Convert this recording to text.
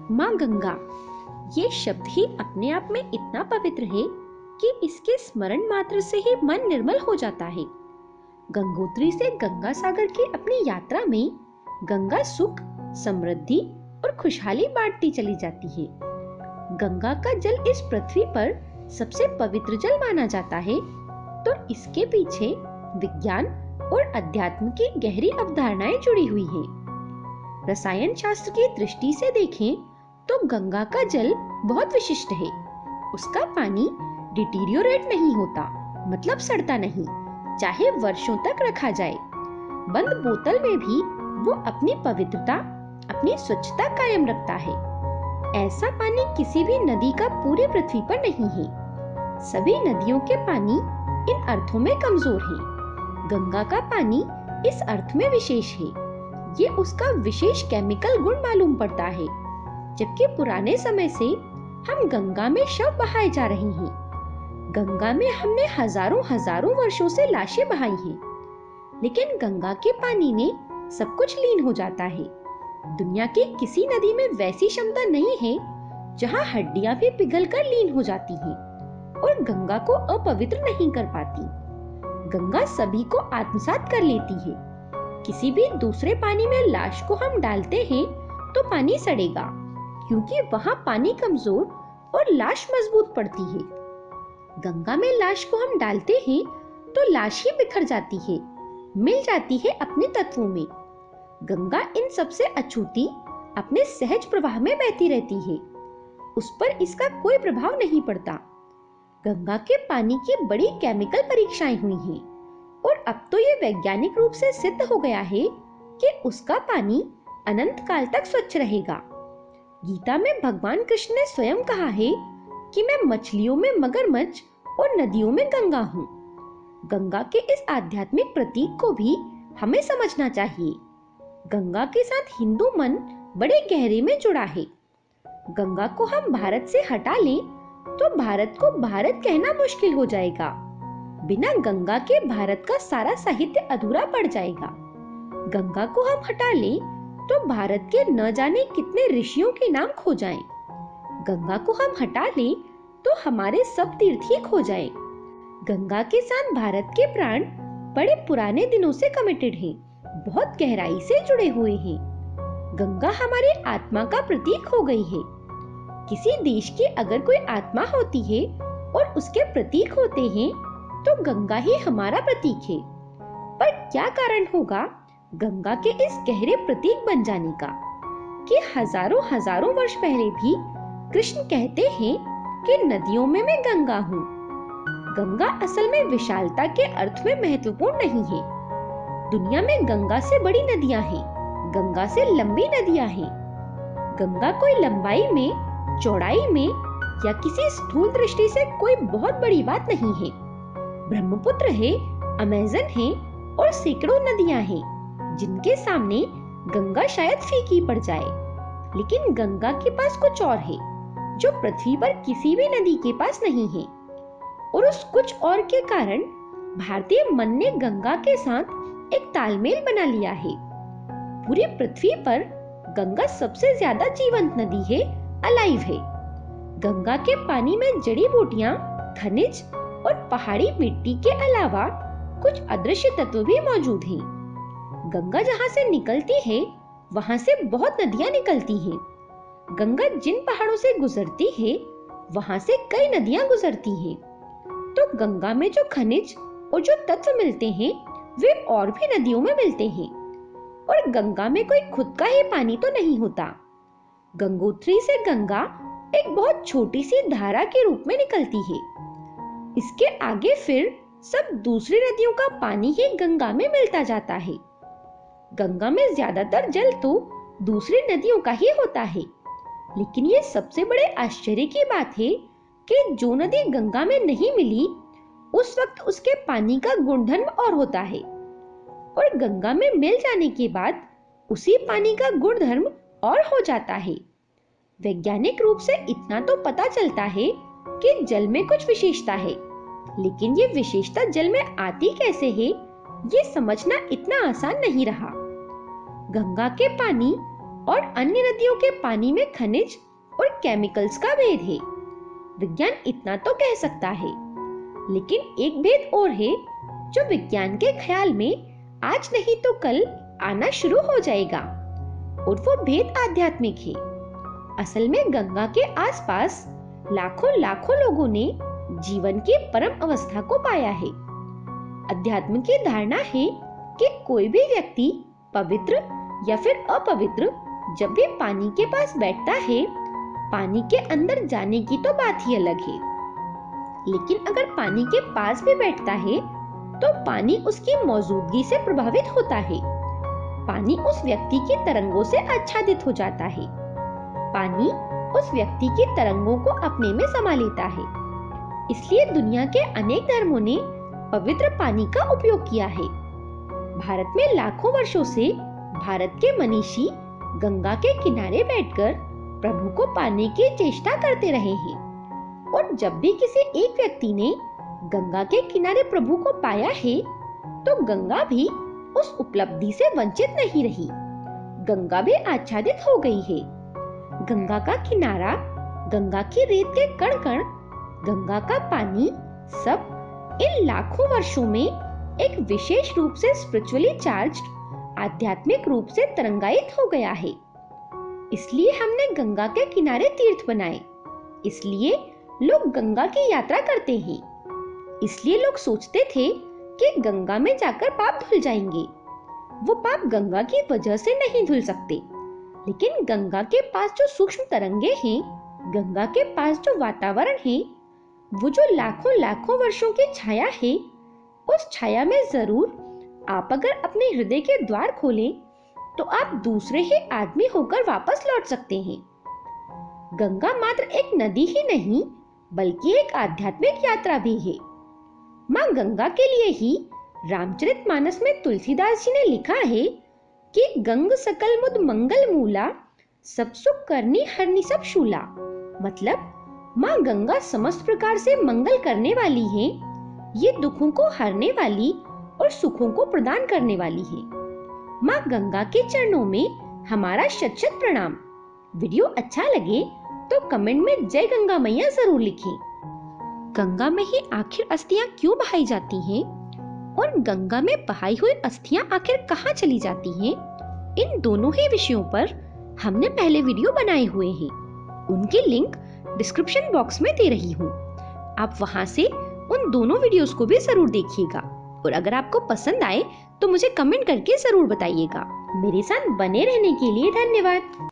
माँ गंगा, ये शब्द ही अपने आप में इतना पवित्र है कि इसके स्मरण मात्र से ही मन निर्मल हो जाता है। गंगोत्री से गंगा सागर की अपनी यात्रा में गंगा सुख, समृद्धि और खुशहाली बांटती चली जाती है। गंगा का जल इस पृथ्वी पर सबसे पवित्र जल माना जाता है, तो इसके पीछे विज्ञान और अध्यात्म की गहरी अवधारणाएं जुड़ी हुई हैं। रसायन शास्त्र की दृष्टि से देखें तो गंगा का जल बहुत विशिष्ट है। उसका पानी डिटीरियोरेट नहीं होता, मतलब सड़ता नहीं, चाहे वर्षों तक रखा जाए। बंद बोतल में भी वो अपनी पवित्रता, अपनी स्वच्छता कायम रखता है। ऐसा पानी किसी भी नदी का पूरी पृथ्वी पर नहीं है। सभी नदियों के पानी इन अर्थों में कमजोर हैं। गंगा का पानी इस अर्थ में विशेष है, ये उसका विशेष केमिकल गुण मालूम पड़ता है। जबकि पुराने समय से हम गंगा में शव बहाए जा रहे हैं। गंगा में हमने हजारों हजारों वर्षों से लाशें बहाई हैं, लेकिन गंगा के पानी में सब कुछ लीन हो जाता है। दुनिया की किसी नदी में वैसी क्षमता नहीं है जहां हड्डियां भी पिघलकर लीन हो जाती हैं और गंगा को अपवित्र नहीं कर पाती। गंगा सभी को आत्मसात कर लेती है। किसी भी दूसरे पानी में लाश को हम डालते हैं तो पानी सड़ेगा, क्योंकि वहां पानी कमजोर और लाश मजबूत पड़ती है। गंगा में लाश को हम डालते हैं तो लाश ही बिखर जाती है, मिल जाती है अपने तत्वों में। गंगा इन सबसे अछूती अपने सहज प्रवाह में बहती रहती है, उस पर इसका कोई प्रभाव नहीं पड़ता। गंगा के पानी की बड़ी केमिकल परीक्षाएं हुई हैं और अब तो ये वैज्ञानिक रूप से सिद्ध हो गया है कि उसका पानी अनंत काल तक स्वच्छ रहेगा। गीता में भगवान कृष्ण ने स्वयं कहा है कि मैं मछलियों में मगरमच्छ और नदियों में गंगा हूँ। गंगा के इस आध्यात्मिक प्रतीक को भी हमें समझना चाहिए। गंगा के साथ हिंदू मन बड़े गहरे में जुड़ा है। गंगा को हम भारत से हटा लें तो भारत को भारत कहना मुश्किल हो जाएगा। बिना गंगा के भारत का सारा साहित्य अधूरा पड़ जाएगा। गंगा को हम हटा लें तो भारत के न जाने कितने ऋषियों के नाम खो जाएं। गंगा को हम हटा लें तो हमारे सब तीर्थ ही खो जाएं। गंगा के साथ भारत के प्राण बड़े पुराने दिनों से कमिटेड हैं, बहुत गहराई से जुड़े हुए हैं। गंगा हमारी आत्मा का प्रतीक हो गई है। किसी देश की अगर कोई आत्मा होती है और उसके प्रतीक होते हैं तो गंगा ही हमारा प्रतीक है। पर क्या कारण होगा गंगा के इस गहरे प्रतीक बन जाने का कि हजारों हजारों वर्ष पहले भी कृष्ण कहते हैं कि नदियों में मैं गंगा हूँ। गंगा असल में विशालता के अर्थ में महत्वपूर्ण नहीं है। दुनिया में गंगा से बड़ी नदियां हैं, गंगा से लंबी नदियां हैं। गंगा कोई लंबाई में, चौड़ाई में या किसी स्थूल दृष्टि से कोई बहुत बड़ी बात नहीं है। ब्रह्मपुत्र है, अमेज़न है और सैकड़ों नदियां हैं जिनके सामने गंगा शायद फीकी पड़ जाए। लेकिन गंगा के पास कुछ और है जो पृथ्वी पर किसी भी नदी के पास नहीं है, और उस कुछ और के कारण भारतीय मन ने गंगा के साथ एक तालमेल बना लिया है। पूरी पृथ्वी पर गंगा सबसे ज्यादा जीवंत नदी है, अलाइव है। गंगा के पानी में जड़ी बूटियां, खनिज और पहाड़ी मिट्टी के अलावा कुछ अदृश्य तत्व भी मौजूद हैं। गंगा जहां से निकलती है वहां से बहुत नदियां निकलती हैं। गंगा जिन पहाड़ों से गुजरती है वहां से कई नदियां गुजरती हैं। तो गंगा में जो खनिज और जो तत्व मिलते हैं वे और भी नदियों में मिलते हैं। और गंगा में कोई खुद का ही पानी तो नहीं होता। गंगोत्री से गंगा एक बहुत छोटी सी धारा के रूप में निकलती है। इसके आगे फिर सब दूसरी नदियों का पानी ही गंगा में मिलता जाता है। गंगा में ज्यादातर जल तो दूसरी नदियों का ही होता है। लेकिन ये सबसे बड़े आश्चर्य की बात है कि जो नदी गंगा में नहीं मिली उस वक्त उसके पानी का गुणधर्म और होता है, और गंगा में मिल जाने के बाद उसी पानी का गुणधर्म और हो जाता है। वैज्ञानिक रूप से इतना तो पता चलता है कि जल में कुछ विशेषता है, लेकिन ये विशेषता जल में आती कैसे है ये समझना इतना आसान नहीं रहा। गंगा के पानी और अन्य नदियों के पानी में खनिज और केमिकल्स का भेद है। विज्ञान इतना तो कह सकता है, लेकिन एक भेद और है जो विज्ञान के ख्याल में आज नहीं तो कल आना शुरू हो जाएगा, और वो भेद आध्यात्मिक है। असल में गंगा के आसपास लाखों लाखों लोगों ने जीवन की परम अवस्था को पाया है। अध्यात्म की धारणा है कि कोई भी व्यक्ति पवित्र या फिर अपवित्र जब भी पानी के पास बैठता है, पानी के अंदर जाने की तो बात ही अलग है, लेकिन अगर पानी के पास भी बैठता है तो पानी उसकी मौजूदगी से प्रभावित होता है। पानी उस व्यक्ति की तरंगों से आच्छादित हो जाता है। पानी उस व्यक्ति की तरंगों को अपने में समा लेता है। इसलिए दुनिया के अनेक धर्मों ने पवित्र पानी का उपयोग किया है। भारत में लाखों वर्षों से भारत के मनीषी गंगा के किनारे बैठकर प्रभु को पाने की चेष्टा करते रहे हैं, और जब भी किसी एक व्यक्ति ने गंगा के किनारे प्रभु को पाया है, तो गंगा भी उस उपलब्धि से वंचित नहीं रही। गंगा भी आच्छादित हो गई है। गंगा का किनारा, गंगा की रेत के कण कण, गंगा का पानी, सब इन लाखों वर्षों में एक विशेष रूप से स्पिरिचुअली चार्ज्ड, आध्यात्मिक रूप से तरंगायित हो गया है। इसलिए हमने गंगा के किनारे तीर्थ बनाए। इसलिए लोग गंगा की यात्रा करते हैं। इसलिए लोग सोचते थे कि गंगा में जाकर पाप धुल जाएंगे। वो पाप गंगा की वजह से नहीं धुल सकते, लेकिन गंगा के पास जो सूक्ष्म तरंगे हैं, गंगा के पास जो वातावरण है, वो जो लाखों लाखों वर्षों की छाया है, उस छाया में जरूर आप अगर अपने हृदय के द्वार खोलें तो आप दूसरे ही आदमी होकर वापस लौट सकते हैं। गंगा मात्र एक नदी ही नहीं, बल्कि एक आध्यात्मिक यात्रा भी है। माँ गंगा के लिए ही रामचरितमानस में तुलसीदास जी ने लिखा है कि गंग सकल मुद मंगल मूला, सब सुख करनी हरनी सब शूला। मतलब माँ गंगा समस्त प्रकार से मंगल करने वाली है, ये दुखों को हरने वाली और सुखों को प्रदान करने वाली है। माँ गंगा के चरणों में हमारा शत शत प्रणाम। वीडियो अच्छा लगे तो कमेंट में जय गंगा मैया जरूर लिखें। गंगा में ही आखिर अस्थियां क्यों बहाई जाती हैं, और गंगा में बहाई हुई अस्थियां आखिर कहाँ चली जाती हैं, इन दोनों ही विषयों पर हमने पहले वीडियो बनाए हुए हैं। उनकी लिंक डिस्क्रिप्शन बॉक्स में दे रही हूँ। आप वहां से उन दोनों वीडियोस को भी जरूर देखिएगा, और अगर आपको पसंद आए तो मुझे कमेंट करके जरूर बताइएगा। मेरे साथ बने रहने के लिए धन्यवाद।